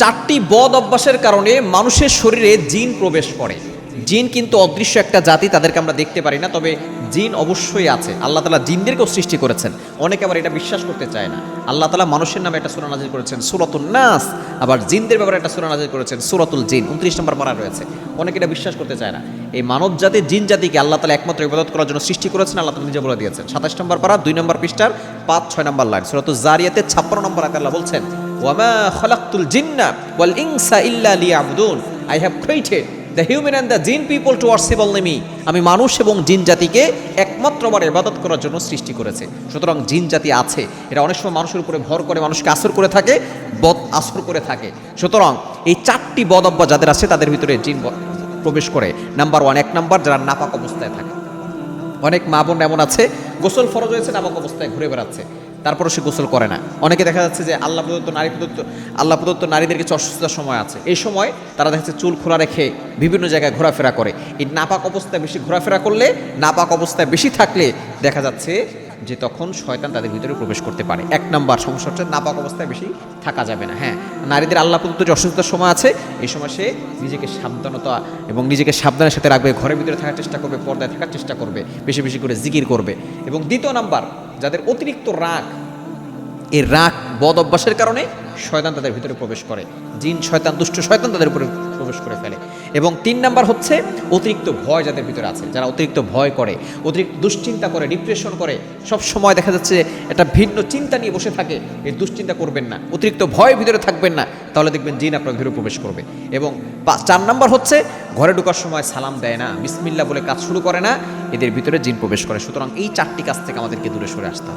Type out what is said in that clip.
চারটি বদ অভ্যাসের কারণে মানুষের শরীরে জিন প্রবেশ করে। জিন কিন্তু অদৃশ্য একটা জাতি, তাদেরকে আমরা দেখতে পারি না, তবে জিন অবশ্যই আছে। আল্লাহ তাআলা জিনদেরকেও সৃষ্টি করেছেন। অনেকে আবার এটা বিশ্বাস করতে চায় না। আল্লাহ তাআলা মানুষের নামে একটা সূরা নাযিল করেছেন সূরাতুন নাস, আবার জিনদের ব্যাপারে একটা সূরা নাযিল করেছেন সূরাতুল জিন, 29 নম্বর পারা রয়েছে। অনেকে এটা বিশ্বাস করতে চায় না। এই মানব জাতি জিন জাতিকে আল্লাহ তাআলা একমাত্র ইবাদত করার জন্য সৃষ্টি করেছেন, আল্লাহ তাআলা নিজে বলে দিয়েছেন। 27 নম্বর পারা 2 নম্বর পৃষ্ঠার 5-6 নম্বর লাইন সূরাতুজ জারিয়াতের 56 নম্বর আয়াতে আল্লাহ বলছেন, ওয়ামা খালাকতুল জিন্না ওয়াল ইনসা ইল্লা লিয়াবুদুন, I have created the human and the jinn people to worship only me. আমি মানুষ এবং জিন জাতিকে একমাত্রবার ইবাদত করার জন্য সৃষ্টি করেছে। সুতরাং জিন জাতি আছে। এটা অনেক সময় মানুষের উপরে ভর করে মানুষকে আসর করে থাকে, বদ আসর করে থাকে। সুতরাং এই চারটি বদ অভ্যাস যাদের আছে তাদের ভিতরে জিন প্রবেশ করে। নাম্বার 1, 1 নাম্বার, যারা নাপাক অবস্থায় থাকে। অনেক মা বোন এমন আছে গোসল ফরজ হয়েছে, নাপাক অবস্থায় ঘুরে বেড়াচ্ছে, তারপরে সে গোসল করে না। অনেকে দেখা যাচ্ছে যে আল্লাহ প্রদত্ত নারীদের কিছু অসুস্থতার সময় আছে, এই সময় তারা দেখা যাচ্ছে চুল খোলা রেখে বিভিন্ন জায়গায় ঘোরাফেরা করে। এই নাপাক অবস্থায় বেশি ঘোরাফেরা করলে, নাপাক অবস্থায় বেশি থাকলে দেখা যাচ্ছে যে তখন শয়তান তাদের ভিতরে প্রবেশ করতে পারে। 1 নাম্বার সমস্যা হচ্ছে নাপাক অবস্থায় বেশি থাকা যাবে না। হ্যাঁ, নারীদের আল্লাহ প্রদত্ত যে অসুস্থতার সময় আছে, এই সময় সে নিজেকে সাবধানতা এবং নিজেকে সাবধানের সাথে রাখবে, ঘরের ভিতরে থাকার চেষ্টা করবে, পর্দায় থাকার চেষ্টা করবে, বেশি বেশি করে জিকির করবে। এবং 2 নাম্বার, যাদের অতিরিক্ত রাগ, এই রাগ বদ অভ্যাসের কারণে শয়তান তাদের ভিতরে প্রবেশ করে। জিন শয়তান, দুষ্ট শয়তান তাদের উপরে প্রবেশ করে ফেলে। এবং 3 নাম্বার হচ্ছে অতিরিক্ত ভয় যাদের ভিতরে আছে, যারা অতিরিক্ত ভয় করে, অতিরিক্ত দুশ্চিন্তা করে, ডিপ্রেশন করে, সব সময় দেখা যাচ্ছে একটা ভিন্ন চিন্তা নিয়ে বসে থাকে। এই দুশ্চিন্তা করবেন না, অতিরিক্ত ভয়ের ভিতরে থাকবেন না, তাহলে দেখবেন জিন আপনার ভিতরে প্রবেশ করবে। এবং 4 নাম্বার হচ্ছে ঘরে ঢোকার সময় সালাম দেয় না, বিসমিল্লাহ বলে কাজ শুরু করে না, এদের ভিতরে জিন প্রবেশ করে। সুতরাং এই 4টি কাজ থেকে আমাদেরকে দূরে সরে আসতে হবে।